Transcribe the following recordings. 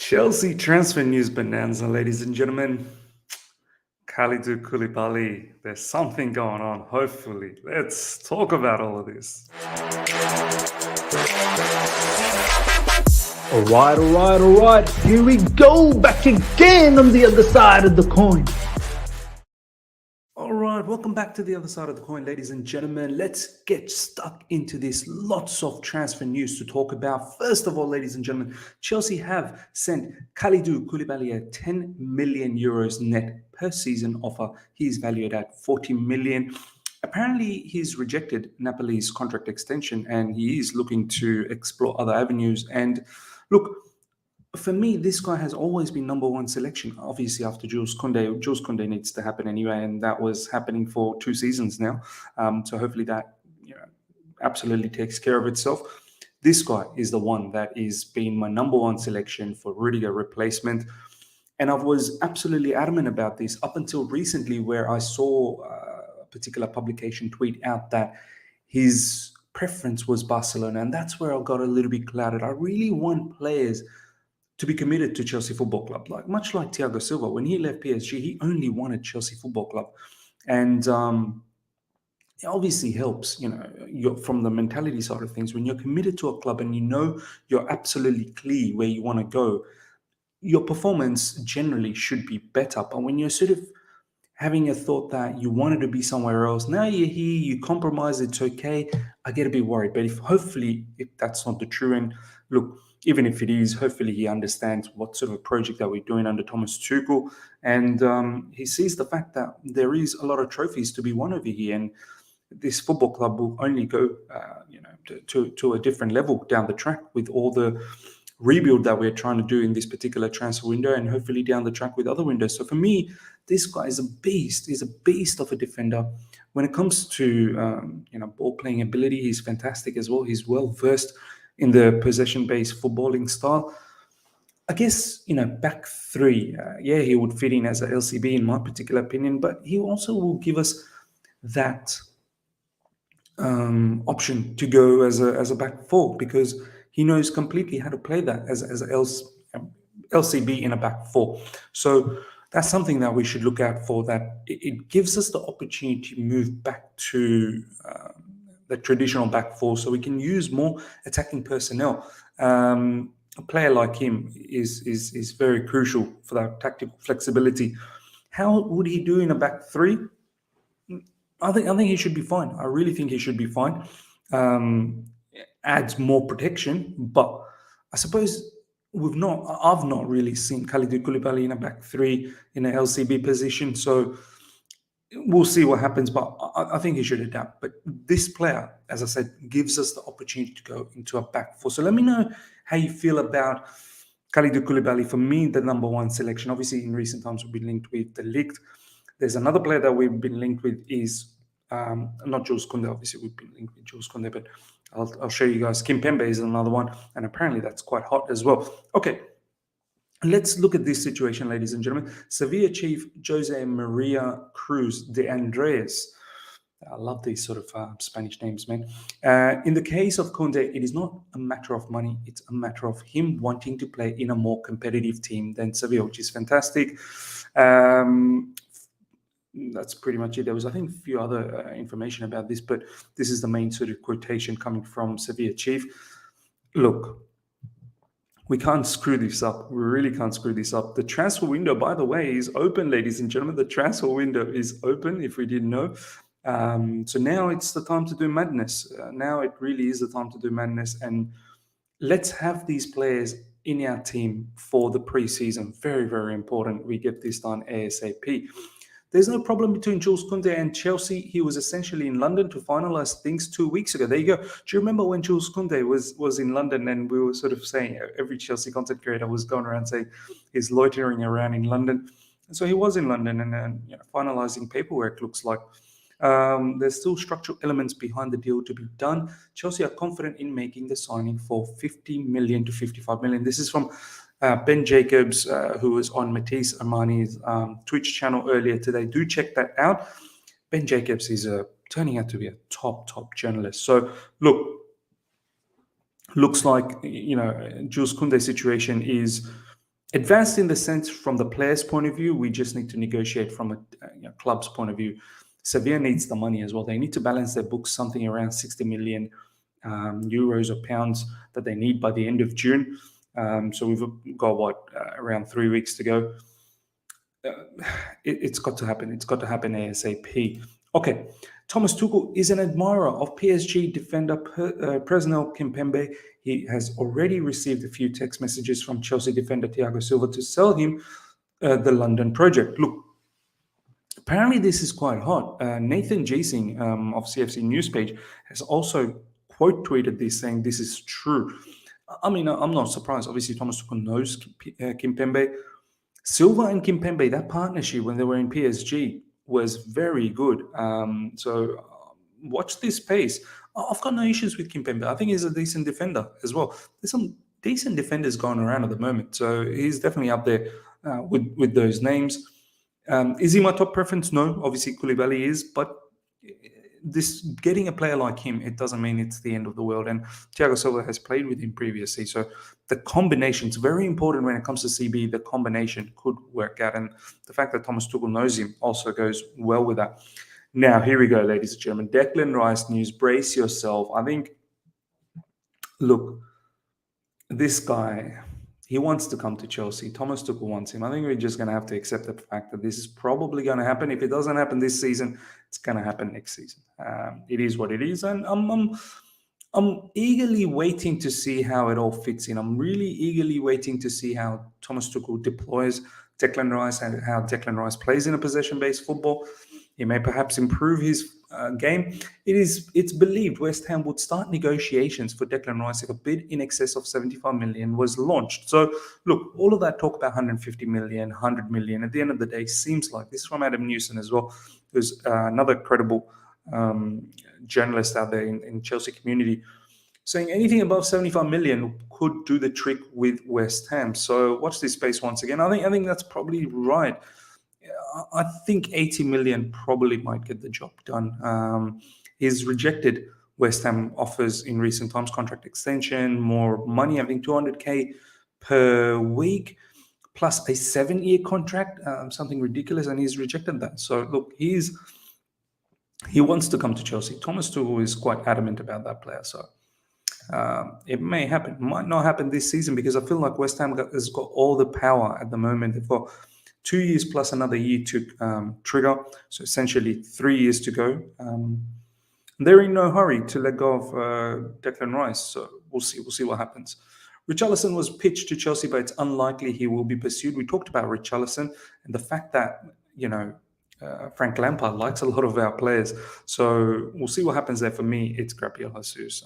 Chelsea transfer news bonanza, ladies and gentlemen. Kalidou Koulibaly, there's something going on, hopefully. Let's talk about all of this. All right. Here we go, back again on the other side of the coin. All right, welcome back to the other side of the coin, ladies and gentlemen. Let's get stuck into this. Lots of transfer news to talk about. First of all, ladies and gentlemen, Chelsea have sent Kalidou Koulibaly a 10 million euros net per season offer. He's valued at 40 million. Apparently, he's rejected Napoli's contract extension and he is looking to explore other avenues. And look, for me, this guy has always been number one selection. Obviously, after Jules Koundé, Jules Koundé needs to happen anyway, and that was happening for 2 seasons now. So hopefully that absolutely takes care of itself. This guy is the one that is being my number one selection for Rudiger replacement. And I was absolutely adamant about this up until recently, where I saw a particular publication tweet out that his preference was Barcelona, and that's where I got a little bit clouded. I really want players to be committed to Chelsea Football Club, much like Thiago Silva. When he left PSG, he only wanted Chelsea Football Club, and it obviously helps, from the mentality side of things. When you're committed to a club and you're absolutely clear where you want to go, your performance generally should be better. But when you're sort of having a thought that you wanted to be somewhere else, now you're here, you compromise, it's okay, I get a bit worried. But if that's not the true, and look, even if it is, hopefully he understands what sort of project that we're doing under Thomas Tuchel, and he sees the fact that there is a lot of trophies to be won over here, and this football club will only go, to a different level down the track with all the rebuild that we're trying to do in this particular transfer window, and hopefully down the track with other windows. So for me, this guy is a beast. He's a beast of a defender. When it comes to ball playing ability, he's fantastic as well. He's well versed in the possession-based footballing style. I guess, back three, he would fit in as a LCB in my particular opinion, but he also will give us that option to go as a back four, because he knows completely how to play that as a LCB in a back four. So that's something that we should look out for, that it gives us the opportunity to move back to the traditional back four, so we can use more attacking personnel. A player like him is very crucial for that tactical flexibility. How would he do in a back three? I think he should be fine. I really think he should be fine. Adds more protection, but I suppose I've not really seen Kalidou Koulibaly in a back three in an LCB position, so we'll see what happens, but I think he should adapt. But this player, as I said, gives us the opportunity to go into a back four. So let me know how you feel about Kalidou Koulibaly. For me, the number one selection. Obviously, in recent times, we've been linked with the Ligt. There's another player that we've been linked with is not Jules Koundé. Obviously, we've been linked with Jules Koundé, but I'll show you guys. Kimpembe is another one, and apparently that's quite hot as well. Okay, let's look at this situation, ladies and gentlemen. Sevilla chief Jose Maria Cruz de Andres. I love these sort of Spanish names, man. In the case of Koundé, it is not a matter of money. It's a matter of him wanting to play in a more competitive team than Sevilla, which is fantastic. That's pretty much it. There was, I think, a few other information about this, but this is the main sort of quotation coming from Sevilla chief. Look, we can't screw this up. We really can't screw this up. The transfer window, by the way, is open, ladies and gentlemen. The transfer window is open, if we didn't know. So now it's the time to do madness. Now it really is the time to do madness. And let's have these players in our team for the preseason. Very, very important. We get this done ASAP. There's no problem between Jules Koundé and Chelsea. He was essentially in London to finalise things 2 weeks ago. There you go. Do you remember when Jules Koundé was in London, and we were sort of saying, every Chelsea content creator was going around saying he's loitering around in London. And so he was in London and finalising paperwork, looks like. There's still structural elements behind the deal to be done. Chelsea are confident in making the signing for 50 million to 55 million. This is from Ben Jacobs, who was on Matisse Armani's Twitch channel earlier today. Do check that out. Ben Jacobs is turning out to be a top journalist. So looks like Jules Koundé's situation is advanced in the sense from the player's point of view. We just need to negotiate from a club's point of view. Sevilla needs the money as well. They need to balance their books something around 60 million euros or pounds that they need by the end of June. So we've got around 3 weeks to go. It's got to happen. It's got to happen ASAP. Okay, Thomas Tuchel is an admirer of PSG defender Presnel Kimpembe. He has already received a few text messages from Chelsea defender Thiago Silva to sell him the London project. Look, apparently this is quite hot. Nathan Jasing of CFC News page has also quote tweeted this, saying this is true. I mean, I'm not surprised. Obviously, Thomas Tuchel knows Kimpembe. Silva and Kimpembe, that partnership when they were in PSG was very good. So watch this space. I've got no issues with Kimpembe. I think he's a decent defender as well. There's some decent defenders going around at the moment. So he's definitely up there with those names. Is he my top preference? No, obviously Koulibaly is, but this getting a player like him, it doesn't mean it's the end of the world. And Thiago Silva has played with him previously, so the combination is very important when it comes to CB. The combination could work out, and the fact that Thomas Tuchel knows him also goes well with that. Now, here we go, ladies and gentlemen. Declan Rice news. Brace yourself. I think, look, this guy, he wants to come to Chelsea. Thomas Tuchel wants him. I think we're just going to have to accept the fact that this is probably going to happen. If it doesn't happen this season, it's going to happen next season. It is what it is, and I'm eagerly waiting to see how it all fits in. I'm really eagerly waiting to see how Thomas Tuchel deploys Declan Rice and how Declan Rice plays in a possession-based football. He may perhaps improve his game. It's believed West Ham would start negotiations for Declan Rice if a bid in excess of 75 million was launched. So, look, all of that talk about 150 million, 100 million, at the end of the day, seems like, this is from Adam Newson as well, who's another credible journalist out there in Chelsea community, saying anything above 75 million could do the trick with West Ham. So watch this space once again. I think that's probably right. I think 80 million probably might get the job done. He's rejected West Ham offers in recent times, contract extension, more money, I think 200k per week, plus a 7-year contract, something ridiculous, and he's rejected that. So look, he wants to come to Chelsea. Thomas Tuchel is quite adamant about that player. So it may happen. Might not happen this season because I feel like West Ham has got all the power at the moment. They've got 2 years plus another year to trigger. So essentially 3 years to go. They're in no hurry to let go of Declan Rice. So we'll see what happens. Richarlison was pitched to Chelsea, but it's unlikely he will be pursued. We talked about Richarlison and the fact that, Frank Lampard likes a lot of our players. So we'll see what happens there. For me, it's Gabriel Jesus.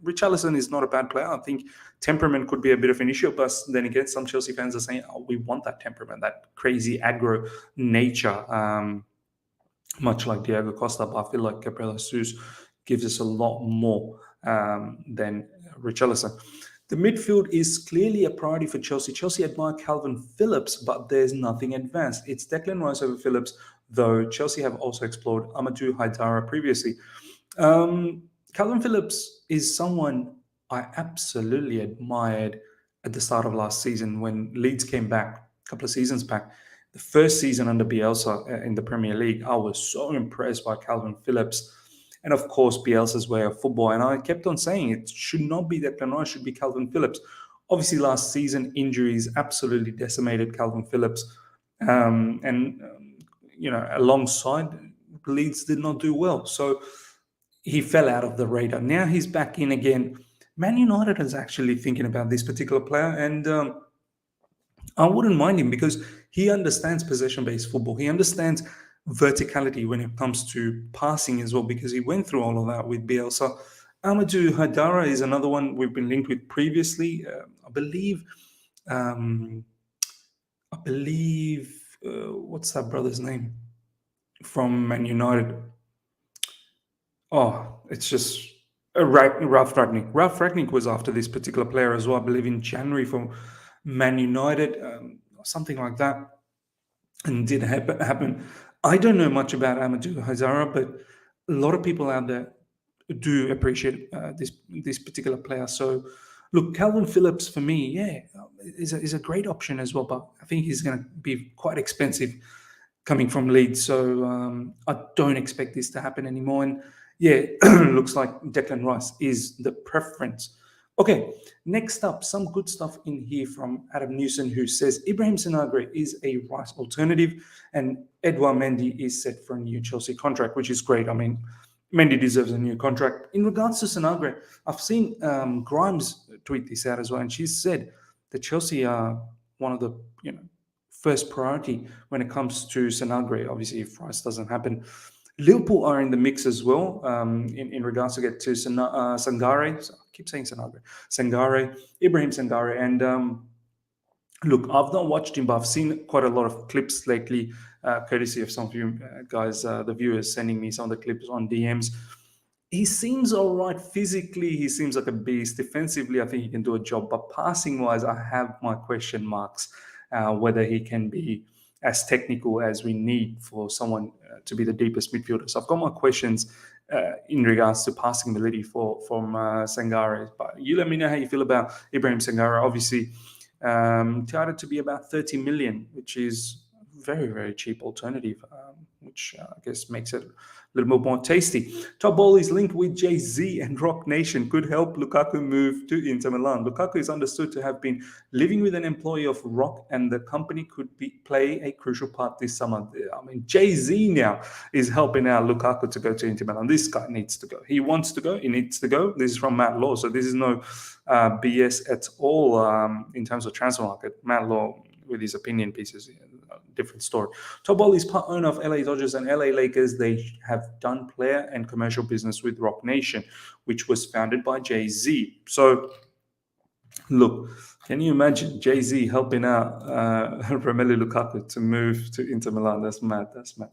Richarlison is not a bad player. I think temperament could be a bit of an issue, but then again, some Chelsea fans are saying, we want that temperament, that crazy aggro nature, much like Diego Costa. But I feel like Gabriel Jesus gives us a lot more than Richarlison. The midfield is clearly a priority for Chelsea. Chelsea admire Calvin Phillips, but there's nothing advanced. It's Declan Rice over Phillips, though Chelsea have also explored Amadou Haidara previously. Calvin Phillips is someone I absolutely admired at the start of last season when Leeds came back a couple of seasons back. The first season under Bielsa in the Premier League, I was so impressed by Calvin Phillips. And of course, Bielsa's way of football. And I kept on saying it should not be Declan Rice, should be Calvin Phillips. Obviously, last season, injuries absolutely decimated Calvin Phillips. Alongside, Leeds did not do well. So he fell out of the radar. Now he's back in again. Man United is actually thinking about this particular player, and I wouldn't mind him because he understands possession-based football. He understands verticality when it comes to passing as well, because he went through all of that with Bielsa. Amadou Haidara is another one we've been linked with previously. I believe, what's that brother's name from Man United? Oh, it's just Ralph Ragnick. Ralph Ragnick was after this particular player as well, I believe in January for Man United, something like that, and did happen. I don't know much about Amadou Haidara, but a lot of people out there do appreciate this particular player. So, look, Calvin Phillips for me, is a great option as well, but I think he's going to be quite expensive coming from Leeds. So I don't expect this to happen anymore. And yeah, looks like Declan Rice is the preference. Okay, next up, some good stuff in here from Adam Newson, who says Ibrahim Sanagre is a Rice alternative, and Edouard Mendy is set for a new Chelsea contract, which is great. I mean, Mendy deserves a new contract. In regards to Sanagre, I've seen Grimes tweet this out as well, and she said that Chelsea are one of the first priority when it comes to Sanagre. Obviously, if Rice doesn't happen, Liverpool are in the mix as well. In regards to get to Sangare, so I keep saying Sangare, Ibrahim Sangare, and look, I've not watched him, but I've seen quite a lot of clips lately, courtesy of some of you guys, the viewers, sending me some of the clips on DMs. He seems all right physically. He seems like a beast. Defensively, I think he can do a job. But passing-wise, I have my question marks whether he can be as technical as we need for someone to be the deepest midfielder. So I've got my questions in regards to passing ability from Sangare. But you let me know how you feel about Ibrahim Sangare. Obviously, touted to be about 30 million, which is very, very cheap alternative, which I guess makes it a little bit more tasty. Top Ball is linked with Jay-Z and Rock Nation could help Lukaku move to Inter Milan. Lukaku is understood to have been living with an employee of Rock, and the company could play a crucial part this summer. I mean, Jay-Z now is helping out Lukaku to go to Inter Milan. This guy needs to go. He wants to go. He needs to go. This is from Matt Law, so this is no BS at all in terms of transfer market. Matt Law with his opinion pieces, different story. Top Ball is part owner of LA Dodgers and LA Lakers. They have done player and commercial business with Rock Nation, which was founded by Jay-Z. So, look, can you imagine Jay-Z helping out Romelu Lukaku to move to Inter Milan? That's mad. That's mad.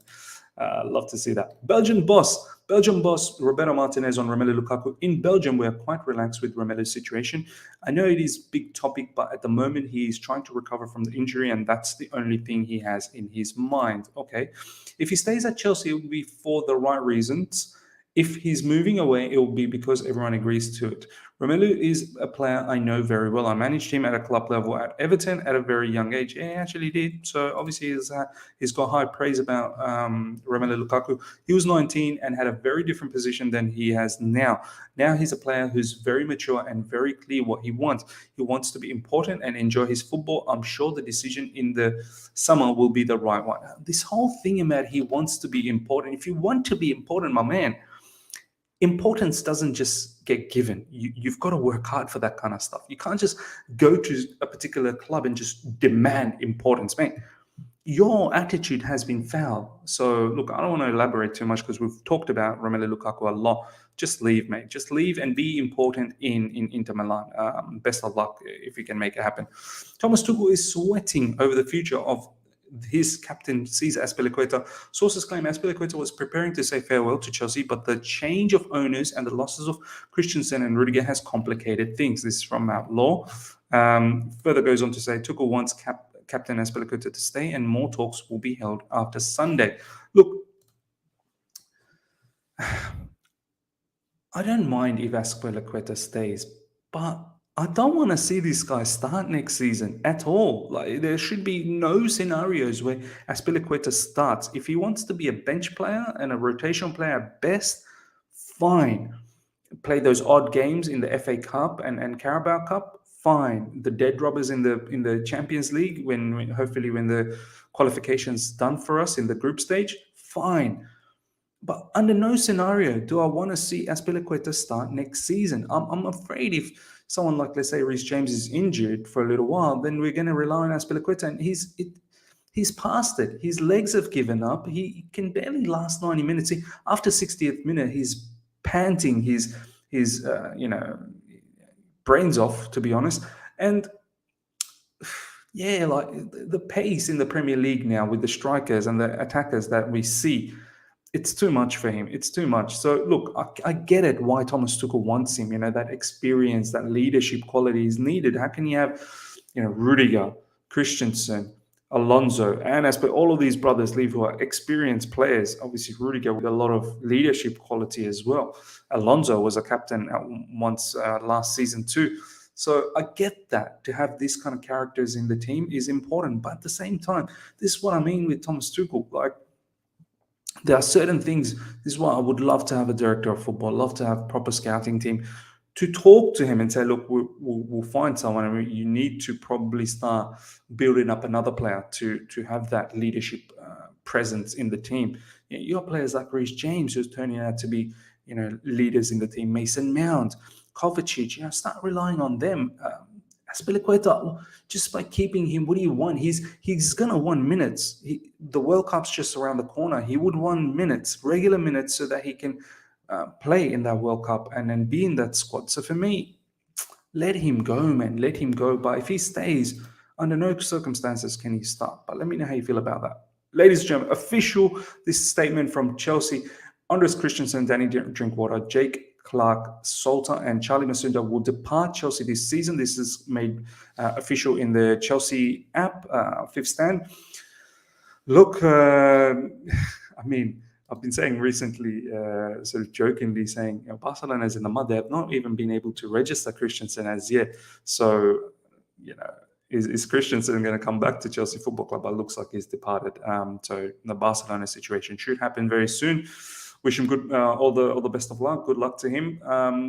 Love to see that. Belgian boss Roberto Martinez on Romelu Lukaku. In Belgium, we are quite relaxed with Romelu's situation. I know it is a big topic, but at the moment he is trying to recover from the injury, and that's the only thing he has in his mind. Okay, if he stays at Chelsea, it will be for the right reasons. If he's moving away, it will be because everyone agrees to it. Romelu is a player I know very well. I managed him at a club level at Everton at a very young age. Yeah, he actually did. So obviously he's got high praise about Romelu Lukaku. He was 19 and had a very different position than he has now. Now he's a player who's very mature and very clear what he wants. He wants to be important and enjoy his football. I'm sure the decision in the summer will be the right one. This whole thing about he wants to be important. If you want to be important, my man, importance doesn't just get given. You've got to work hard for that kind of stuff. You can't just go to a particular club and just demand importance, man. Your attitude has been foul. So, look, I don't want to elaborate too much because we've talked about Romelu Lukaku a lot. Just leave, mate. Just leave and be important in Inter Milan. Best of luck if you can make it happen. Thomas Tuchel is sweating over the future of his captain, Cesar Azpilicueta. Sources claim Azpilicueta was preparing to say farewell to Chelsea, but the change of owners and the losses of Christensen and Rudiger has complicated things. This is from Matt Law. Further goes on to say Tuchel wants Captain Azpilicueta to stay, and more talks will be held after Sunday. Look, I don't mind if Azpilicueta stays, but I don't want to see this guy start next season at all. Like, there should be no scenarios where Azpilicueta starts. If he wants to be a bench player and a rotation player at best, fine. Play those odd games in the FA Cup and Carabao Cup, fine. The dead robbers in the Champions League, when hopefully when the qualification's done for us in the group stage, fine. But under no scenario do I want to see Azpilicueta start next season. I'm afraid if someone like, let's say, Reece James is injured for a little while, then we're going to rely on Azpilicueta, and he's past it. His legs have given up. He can barely last 90 minutes. After 60th minute, he's panting his brains off, to be honest. And yeah, like the pace in the Premier League now with the strikers and the attackers that we see, it's too much for him. It's too much. So look, I get it why Thomas Tuchel wants him. That experience, that leadership quality is needed. How can you have, Rudiger, Christensen, Alonso, and all of these brothers leave who are experienced players? Obviously, Rudiger with a lot of leadership quality as well. Alonso was a captain once last season too. So I get that to have these kind of characters in the team is important. But at the same time, this is what I mean with Thomas Tuchel. Like, there are certain things. This is why I would love to have a director of football, love to have proper scouting team to talk to him and say, look, we'll find someone. I mean, you need to probably start building up another player to have that leadership presence in the team. You have players like Reece James, who's turning out to be, leaders in the team. Mason Mount, Kovacic, start relying on them. Aspilicueta, just by keeping him, what do you want? He's gonna want minutes. The World Cup's just around the corner. He would want minutes, regular minutes, so that he can play in that World Cup and then be in that squad. So for me, let him go, man. Let him go. But if he stays, under no circumstances can he start. But let me know how you feel about that. Ladies and gentlemen, official, this statement from Chelsea. Andres Christensen, Danny Drinkwater, Jake Clark, Salter, and Charlie Masunda will depart Chelsea this season. This is made official in the Chelsea app, Fifth Stand. Look, I mean, I've been saying recently, sort of jokingly saying, Barcelona is in the mud. They have not even been able to register Christensen as yet. So, is Christensen going to come back to Chelsea Football Club? It looks like he's departed. So the Barcelona situation should happen very soon. Wish him good, all the best of luck. Good luck to him.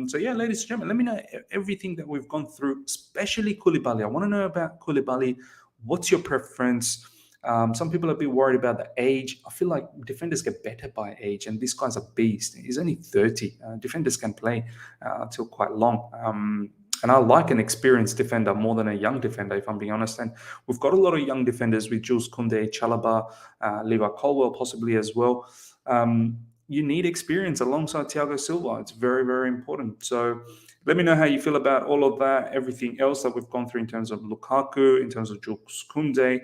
So yeah, ladies and gentlemen, let me know everything that we've gone through, especially Koulibaly. I want to know about Koulibaly. What's your preference? Some people are a bit worried about the age. I feel like defenders get better by age, and this guy's a beast. He's only 30. Defenders can play till quite long. And I like an experienced defender more than a young defender, if I'm being honest. And we've got a lot of young defenders with Jules Koundé, Chalobah, Levi Colwell possibly as well. You need experience alongside Thiago Silva. It's very, very important. So let me know how you feel about all of that, everything else that we've gone through in terms of Lukaku, in terms of Jules Koundé,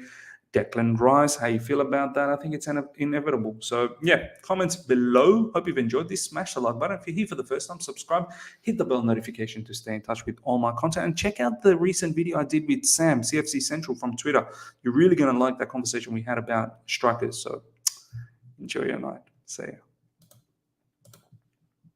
Declan Rice, how you feel about that. I think it's inevitable. So yeah, comments below. Hope you've enjoyed this. Smash the like button. If you're here for the first time, subscribe, hit the bell notification to stay in touch with all my content, and check out the recent video I did with Sam, CFC Central from Twitter. You're really going to like that conversation we had about strikers. So enjoy your night. See ya.